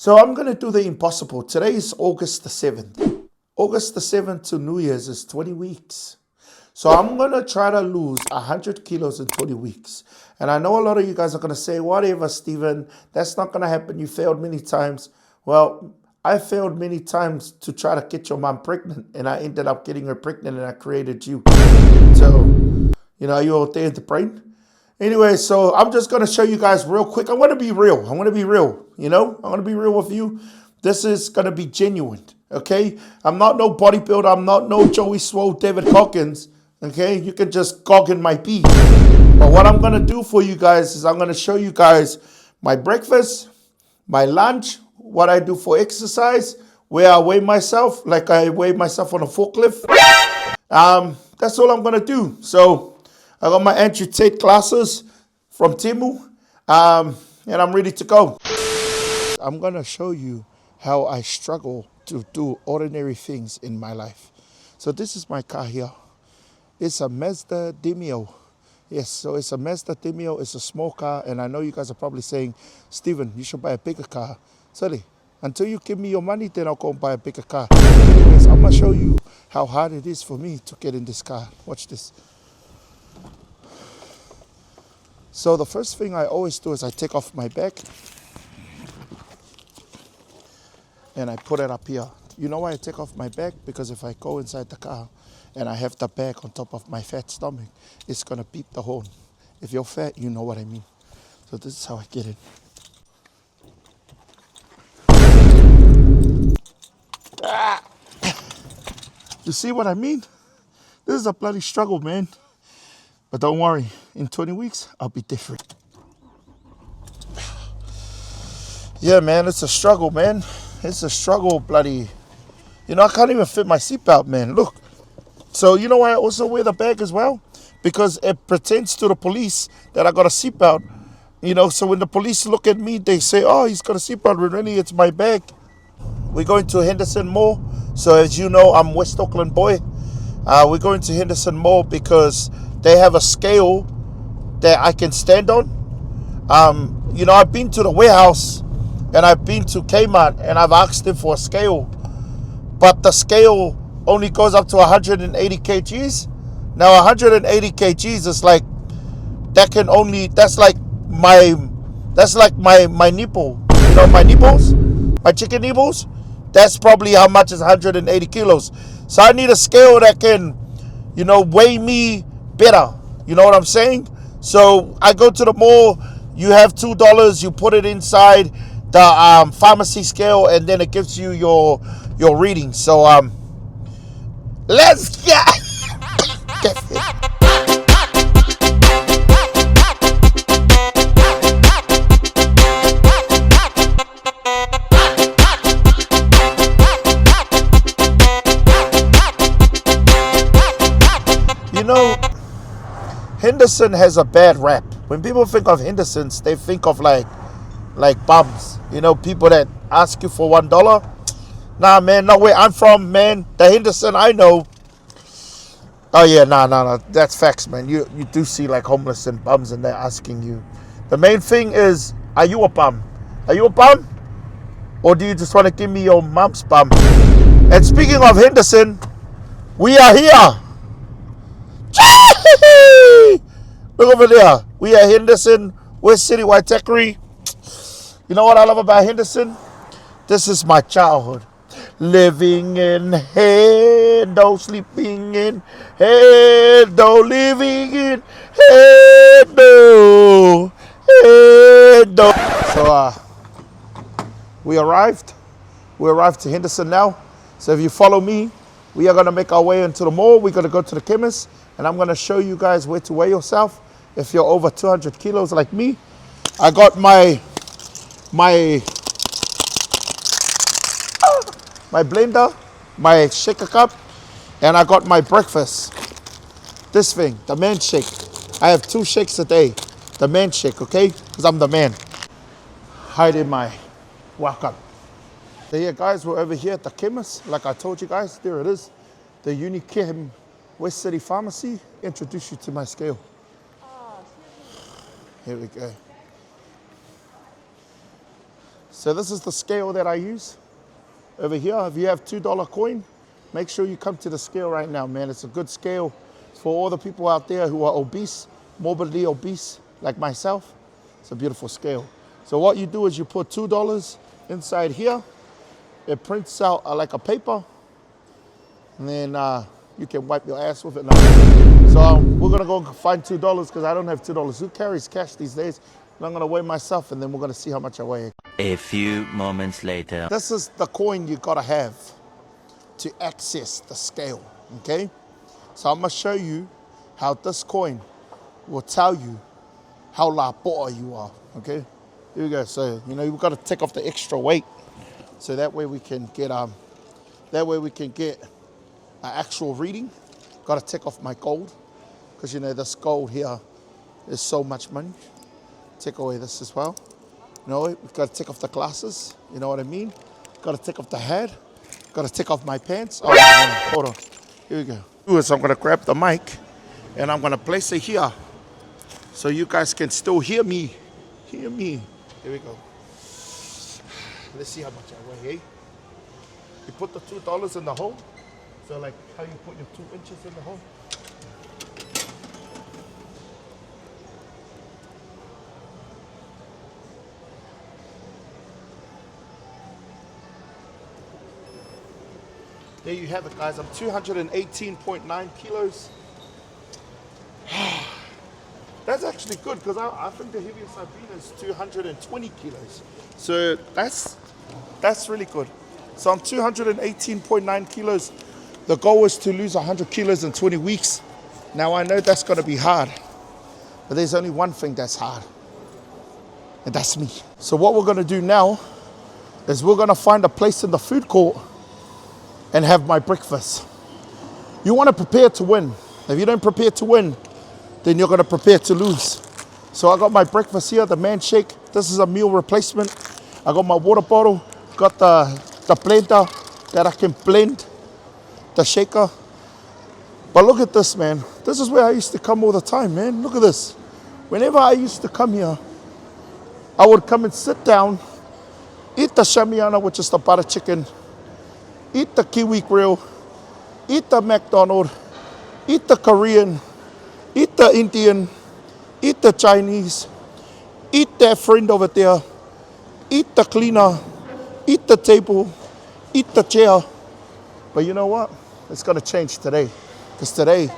So I'm going to do the impossible. Today is August the 7th. August the 7th to New Year's is 20 weeks. So I'm going to try to lose 100 kilos in 20 weeks. And I know a lot of you guys are going to say, whatever, Stephen, that's not going to happen. You failed many times. Well, I failed many times to try to get your mom pregnant. And I ended up getting her pregnant and I created you. So, are you all there in the brain? Anyway, so I'm just going to show you guys real quick. I want to be real. I want to be real. I want to be real with you. This is going to be genuine. Okay? I'm not no bodybuilder. I'm not no Joey Swole, David Goggins. Okay? You can just Goggin my pee. But what I'm going to do for you guys is I'm going to show you guys my breakfast, my lunch, what I do for exercise, where I weigh myself, like I weigh myself on a forklift. That's all I'm going to do. So I got my Andrew Tate glasses from Temu, and I'm ready to go. I'm going to show you how I struggle to do ordinary things in my life. So this is my car here. It's a Mazda Demio. Yes, so it's a Mazda Demio. It's a small car, and I know you guys are probably saying, Stephen, you should buy a bigger car. Silly. Until you give me your money, then I'll go and buy a bigger car. Anyways, I'm going to show you how hard it is for me to get in this car. Watch this. So the first thing I always do is I take off my bag and I put it up here. You know why I take off my bag? Because if I go inside the car and I have the bag on top of my fat stomach, it's going to beep the horn. If you're fat, you know what I mean. So this is how I get it. You see what I mean? This is a bloody struggle, man. But don't worry, in 20 weeks, I'll be different. Yeah, man, it's a struggle, man. It's a struggle, bloody. I can't even fit my seatbelt, man. Look. So you know why I also wear the bag as well? Because it pretends to the police that I got a seatbelt. So when the police look at me, they say, oh, he's got a seatbelt. But really, it's my bag. We're going to Henderson Mall. So as you know, I'm West Auckland boy. We're going to Henderson Mall because they have a scale that I can stand on. I've been to the warehouse and I've been to Kmart and I've asked them for a scale. But the scale only goes up to 180 kgs. Now 180 kgs is like, that's like my nipple. My nipples, my chicken nipples. That's probably how much is 180 kilos. So I need a scale that can, weigh me better. You know what I'm saying? So I go to the mall, you have $2, you put it inside the pharmacy scale, and then it gives you your reading. So let's get Henderson has a bad rap. When people think of Hendersons, they think of like bums. People that ask you for $1. Nah, man, no way. I'm from, man, the Henderson I know. Oh yeah, no. That's facts, man. You do see like homeless and bums and they're asking you. The main thing is, are you a bum? Are you a bum? Or do you just want to give me your mom's bum? And speaking of Henderson, we are here. Look over there. We are Henderson, West City, Waitakere. You know what I love about Henderson? This is my childhood. Living in Hendo, sleeping in Hendo, living in Hendo, Hendo. So we arrived. We arrived to Henderson now. So if you follow me, we are going to make our way into the mall. We're going to go to the chemist. And I'm going to show you guys where to weigh yourself if you're over 200 kilos like me. I got my blender, my shaker cup, and I got my breakfast. This thing, the man shake. I have 2 shakes a day. The man shake, okay? Because I'm the man. Hiding my welcome. So yeah, guys, we're over here at the chemist. Like I told you guys, there it is. The Unichem West City Pharmacy. Introduce you to my scale. Here we go. So this is the scale that I use over here. If you have $2 coin, make sure you come to the scale right now, man. It's a good scale for all the people out there who are obese, morbidly obese, like myself. It's a beautiful scale. So what you do is you put $2 inside here. It prints out like a paper, and then you can wipe your ass with it now. So we're gonna go find $2 because I don't have $2. Who carries cash these days? And I'm gonna weigh myself, and then we're gonna see how much I weigh. A few moments later. This is the coin you gotta have to access the scale, okay? So I'm gonna show you how this coin will tell you how lapoa you are, okay? Here we go. So, you know, you've got to take off the extra weight, so that way we can get an actual reading. Got to take off my gold, because you know this gold here is so much money. Take away this as well. You know, we've got to take off the glasses. You know what I mean? Got to take off the hat. Got to take off my pants. Oh, hold on. Here we go. So I'm going to grab the mic and I'm going to place it here so you guys can still hear me. Hear me. Here we go. Let's see how much I weigh, eh? You put the $2 in the hole. So like how you put your 2 inches in the hole. There you have it, guys. I'm 218.9 kilos. That's actually good, because I think the heaviest I've been is 220 kilos. So that's really good. So I'm 218.9 kilos. The goal is to lose 100 kilos in 20 weeks. Now I know that's going to be hard, but there's only one thing that's hard, and that's me. So what we're going to do now is we're going to find a place in the food court and have my breakfast. You want to prepare to win. If you don't prepare to win, then you're going to prepare to lose. So I got my breakfast here, the man shake. This is a meal replacement. I got my water bottle, got the blender that I can blend the shaker. But look at this, man. This is where I used to come all the time, man. Look at this. Whenever I used to come here, I would come and sit down, eat the shamiana, which is the butter chicken, eat the kiwi grill, eat the McDonald's, eat the Korean, eat the Indian, eat the Chinese, eat that friend over there, eat the cleaner, eat the table, eat the chair. But you know what? It's going to change today. Because today,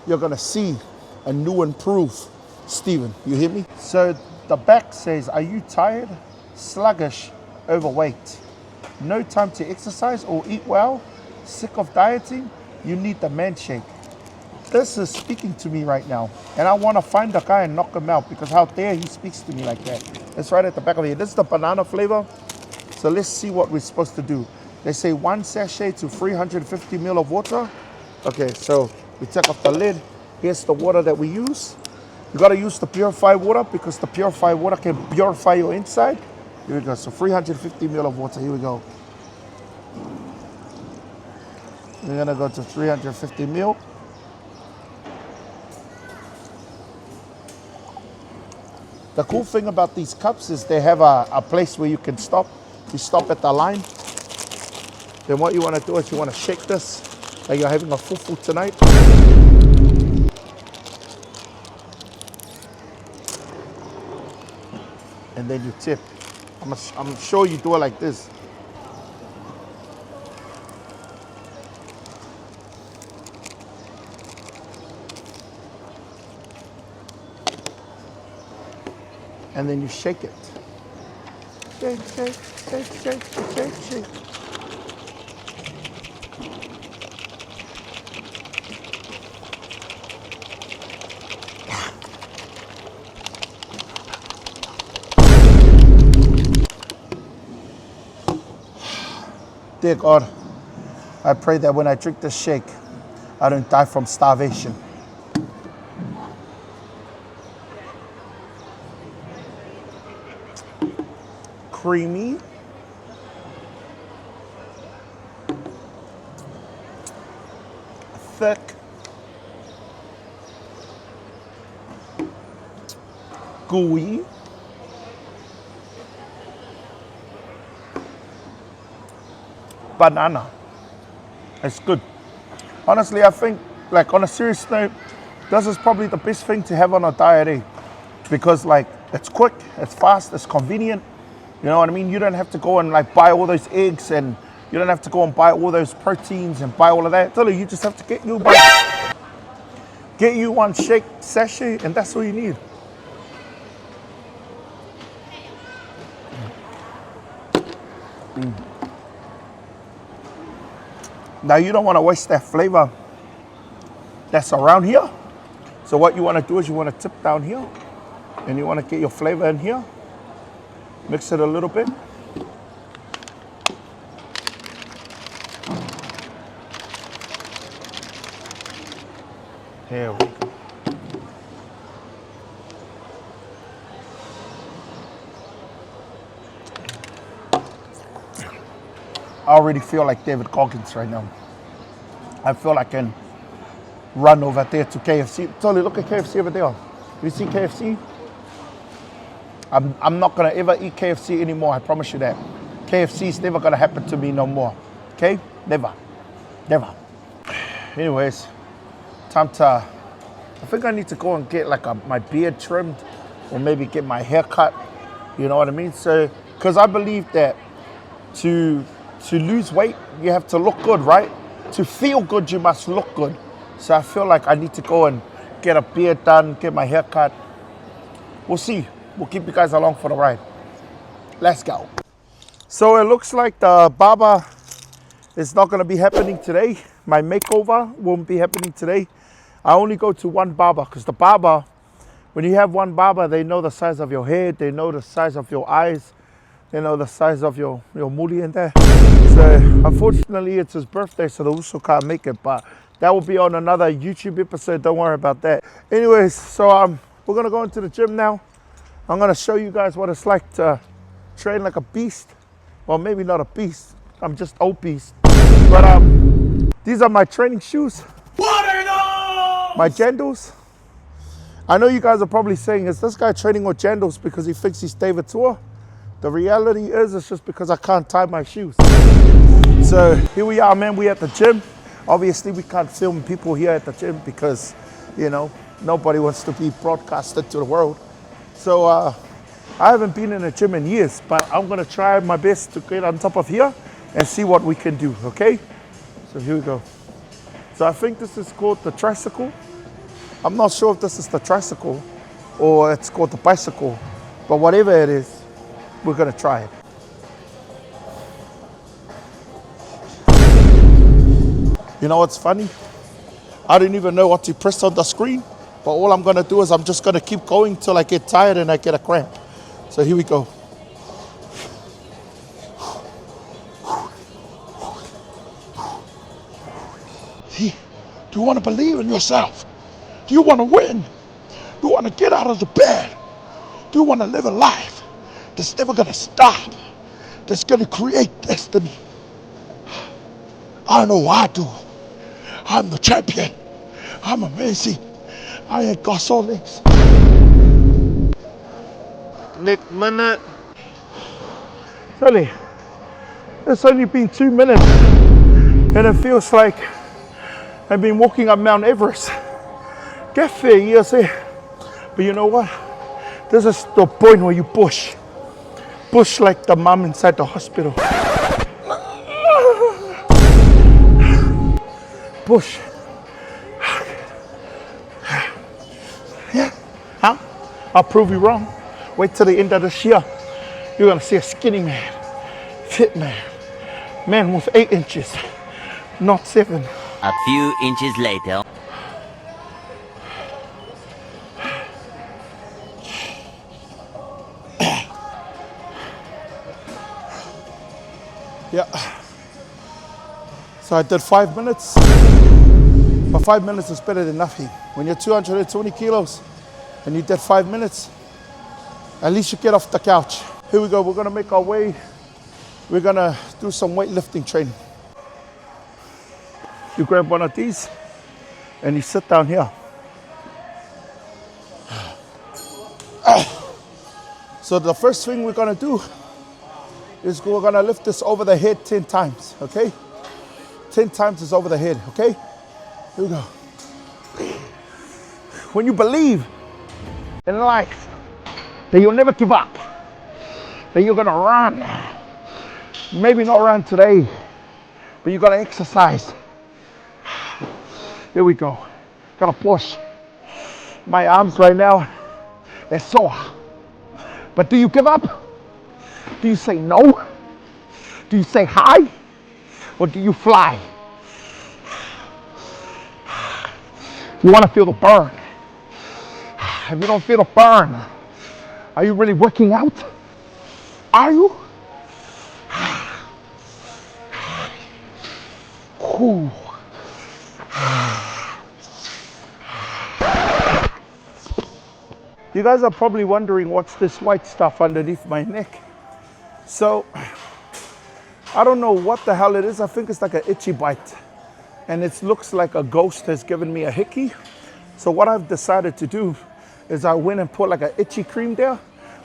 you're going to see a new improved Stephen. You hear me? So the back says, are you tired, sluggish, overweight? No time to exercise or eat well? Sick of dieting? You need the man shake. This is speaking to me right now. And I want to find the guy and knock him out, because how dare he speaks to me like that. It's right at the back of here. This is the banana flavor. So let's see what we're supposed to do. They say 1 sachet to 350 ml of water. Okay, so we take off the lid. Here's the water that we use. You got to use the purified water, because the purified water can purify your inside. Here we go. So 350 ml of water. Here we go. We're going to go to 350 ml. The cool thing about these cups is they have a place where you can stop. You stop at the line. Then what you want to do is you want to shake this like you're having a fufu tonight. And then you tip. I'm sure you do it like this. And then you shake it. Shake, shake, shake, shake, shake, shake. Dear God, I pray that when I drink this shake, I don't die from starvation. Creamy. Thick. Gooey. banana. It's good. Honestly, I think, like, on a serious note, this is probably the best thing to have on a diet, eh? Because, like, it's quick, it's fast, it's convenient. You know what I mean? You don't have to go and, like, buy all those eggs, and you don't have to go and buy all those proteins and buy all of that. You just have to get you one shake sachet, and that's all you need. Now, you don't want to waste that flavor that's around here. So what you want to do is you want to tip down here, and you want to get your flavor in here. Mix it a little bit. Here we go. I already feel like David Goggins right now. I feel like I can run over there to KFC. Totally, look at KFC over there. You see KFC? I'm not gonna ever eat KFC anymore, I promise you that. KFC is never gonna happen to me no more. Okay? Never. Never. Anyways, time to, I think I need to go and get like my beard trimmed, or maybe get my hair cut. You know what I mean? So, because I believe that to lose weight, you have to look good, right? To feel good, you must look good. So I feel like I need to go and get a beard done, get my hair cut. We'll see. We'll keep you guys along for the ride. Let's go. So it looks like the barber is not gonna be happening today. My makeover won't be happening today. I only go to one barber, because the barber, when you have one barber, they know the size of your head, they know the size of your eyes, they know the size of your moody in there. So unfortunately it's his birthday, so the Uso can't make it, but that will be on another YouTube episode, don't worry about that. Anyways, so we're gonna go into the gym now. I'm gonna show you guys what it's like to train like a beast. Well, maybe not a beast, I'm just obese. But these are my training shoes. What are those? My Jandals. I know you guys are probably saying, is this guy training with Jandals because he thinks he's David Tour? The reality is, it's just because I can't tie my shoes. So here we are, man, we at the gym. Obviously we can't film people here at the gym because, you know, nobody wants to be broadcasted to the world. So I haven't been in a gym in years, but I'm gonna try my best to get on top of here and see what we can do, okay? So here we go. So I think this is called the tricycle. I'm not sure if this is the tricycle or it's called the bicycle, but whatever it is, we're gonna try it. You know what's funny? I didn't even know what to press on the screen, but all I'm gonna do is I'm just gonna keep going till I get tired and I get a cramp. So here we go. See, do you wanna believe in yourself? Do you wanna win? Do you wanna get out of the bed? Do you wanna live a life that's never gonna stop, that's gonna create destiny? I know I do. I'm the champion. I'm amazing. I ain't got so legs. Next minute. Tony, it's only been 2 minutes and it feels like I've been walking up Mount Everest. Get there, you see. But you know what? This is the point where you push. Push like the mom inside the hospital. Push. Yeah. Huh? I'll prove you wrong. Wait till the end of this year. You're gonna see a skinny man, fit man with 8 inches, not 7. A few inches later. Yeah. So I did 5 minutes, but 5 minutes is better than nothing. When you're 220 kilos and you did 5 minutes, at least you get off the couch. Here we go, we're gonna make our way. We're gonna do some weightlifting training. You grab one of these and you sit down here. So the first thing we're gonna do we're gonna lift this over the head 10 times, okay? 10 times is over the head, okay? Here we go. When you believe in life, that you'll never give up, that you're gonna run, maybe not run today, but you're gonna exercise. Here we go. Gotta push. My arms right now, they're sore. But do you give up? Do you say no? Do you say hi? Or do you fly? You wanna feel the burn. If you don't feel the burn, are you really working out? Are you? Ooh. You guys are probably wondering what's this white stuff underneath my neck. So, I don't know what the hell it is. I think it's like an itchy bite. And it looks like a ghost has given me a hickey. So what I've decided to do is I went and put like an itchy cream there.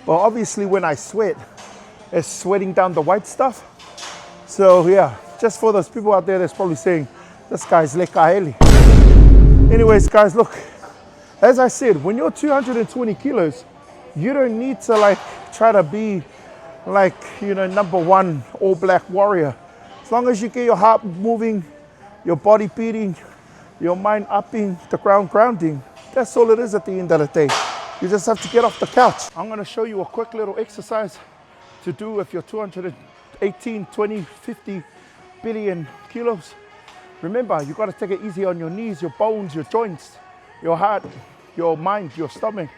But obviously when I sweat, it's sweating down the white stuff. So yeah, just for those people out there that's probably saying, this guy's lekaeli. Anyways, guys, look. As I said, when you're 220 kilos, you don't need to like try to be like, you know, #1 all black warrior. As long as you get your heart moving, your body beating, your mind upping, the ground grounding, that's all it is at the end of the day. You just have to get off the couch. I'm gonna show you a quick little exercise to do if you're 218, 20, 50 billion kilos. Remember, you gotta take it easy on your knees, your bones, your joints, your heart, your mind, your stomach,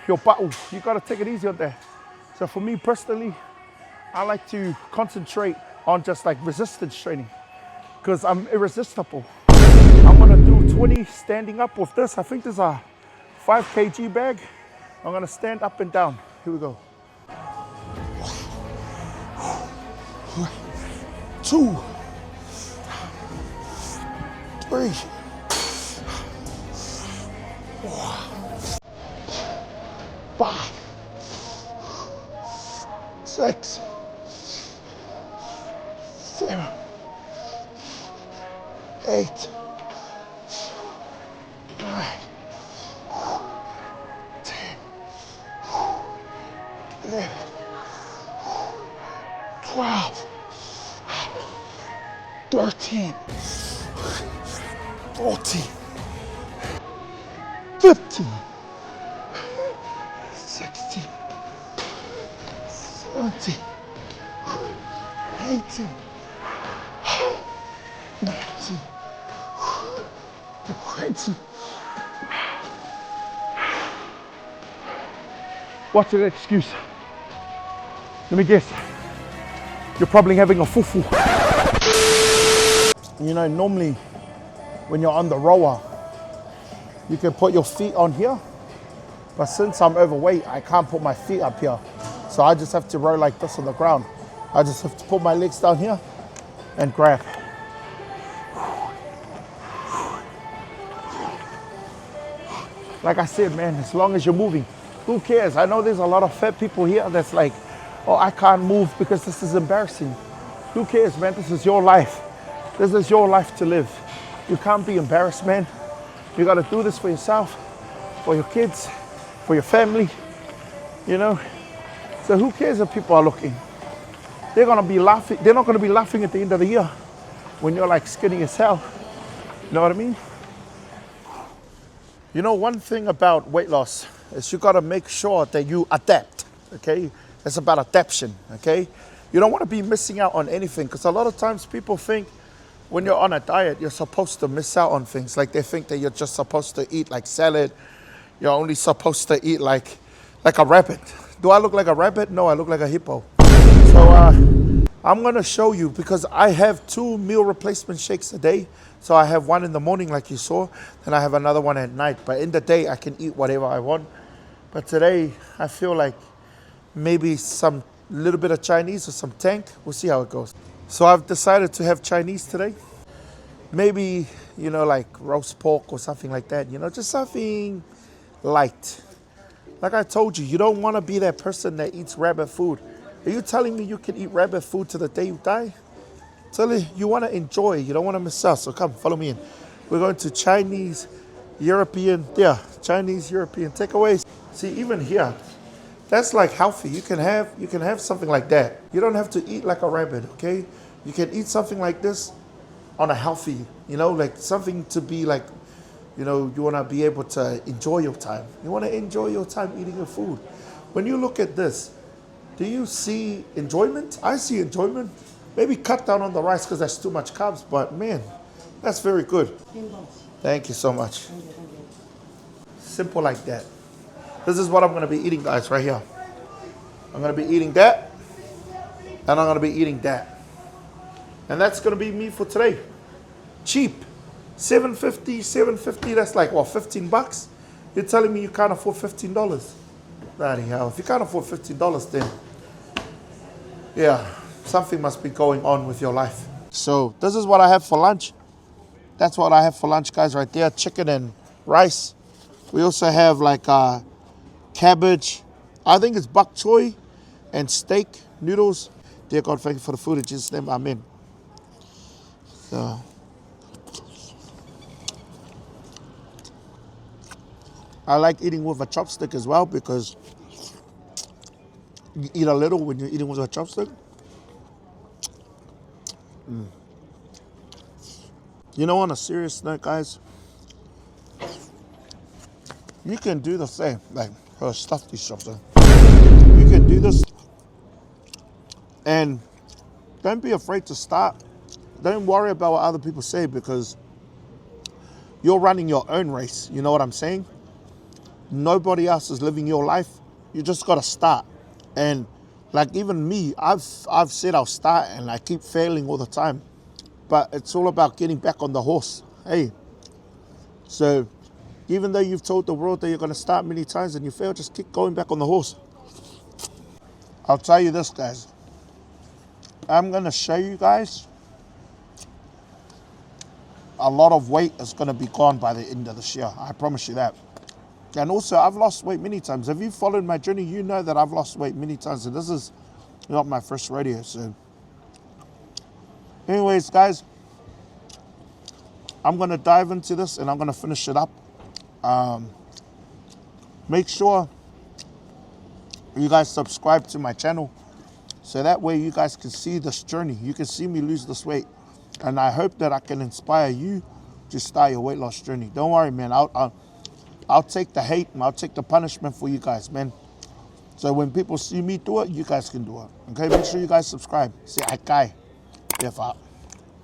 your bowels. You gotta take it easy on there. So for me personally, I like to concentrate on just like resistance training because I'm irresistible. I'm gonna do 20 standing up with this. I think there's a 5 kg bag. I'm gonna stand up and down. Here we go. 2, 3, 4, 5, 6, 7, 8, 9, 10, 11, 12, 13, 14, 15, 16, 17, 18, 19, 20. What's an excuse? Let me guess. You're probably having a fufu. You know, normally when you're on the rower, you can put your feet on here. But since I'm overweight, I can't put my feet up here. So I just have to row like this on the ground. I just have to put my legs down here and grab. Like I said, man, as long as you're moving, who cares? I know there's a lot of fat people here that's like, oh, I can't move because this is embarrassing. Who cares, man? This is your life. This is your life to live. You can't be embarrassed, man. You gotta do this for yourself, for your kids, for your family, you know? So who cares if people are looking? They're gonna be laughing. They're not gonna be laughing at the end of the year when you're like skinny as hell. You know what I mean? You know, one thing about weight loss is you gotta make sure that you adapt, okay? It's about adaptation, okay? You don't wanna be missing out on anything because a lot of times people think when you're on a diet, you're supposed to miss out on things. Like they think that you're just supposed to eat like salad. You're only supposed to eat like a rabbit. Do I look like a rabbit? No, I look like a hippo. So I'm gonna show you because I have 2 meal replacement shakes a day. So I have one in the morning like you saw, then I have another one at night. But in the day, I can eat whatever I want. But today, I feel like maybe some little bit of Chinese or some tank. We'll see how it goes. So I've decided to have Chinese today. Maybe, you know, like roast pork or something like that. You know, just something light. Like I told you, you don't want to be that person that eats rabbit food. Are you telling me you can eat rabbit food to the day you die? Tell you want to enjoy. You don't want to miss out. So come, follow me in. We're going to Chinese, European, Chinese, European takeaways. See, even here, that's like healthy. You can have something like that. You don't have to eat like a rabbit, okay? You can eat something like this on a healthy, like something to be like, you want to be able to enjoy your time. You want to enjoy your time eating your food. When you look at this, do you see enjoyment? I see enjoyment. Maybe cut down on the rice because that's too much carbs, but man, that's very good. Thank you so much. Simple like that. This is what I'm going to be eating, guys, right here. I'm going to be eating that, and I'm going to be eating that. And that's going to be me for today. Cheap. $7.50, that's like, what, 15 bucks? You're telling me you can't afford $15? Bloody hell. If you can't afford $15, then, yeah, something must be going on with your life. So this is what I have for lunch. That's what I have for lunch, guys, right there. Chicken and rice. We also have like cabbage. I think it's bok choy and steak noodles. Dear God, thank you for the food. In Jesus' name, amen. So, I like eating with a chopstick as well because you eat a little when you're eating with a chopstick. You know, on a serious note, guys, you can do the same. Like, stuff these chopsticks. You can do this and don't be afraid to start. Don't worry about what other people say because you're running your own race. You know what I'm saying? Nobody else is living your life. You just got to start. And like even me, I've said I'll start and I keep failing all the time. But it's all about getting back on the horse. Hey. So even though you've told the world that you're going to start many times and you fail, just keep going back on the horse. I'll tell you this, guys. I'm going to show you guys a lot of weight is going to be gone by the end of this year. I promise you that. And also, I've lost weight many times. If you've followed my journey, you know that I've lost weight many times. And this is not my first rodeo. So, anyways, guys, I'm going to dive into this and I'm going to finish it up. Make sure you guys subscribe to my channel so that way you guys can see this journey. You can see me lose this weight. And I hope that I can inspire you to start your weight loss journey. Don't worry, man. I'll take the hate and I'll take the punishment for you guys, man. So when people see me do it, you guys can do it. Okay, make sure you guys subscribe. Say, I guy. If I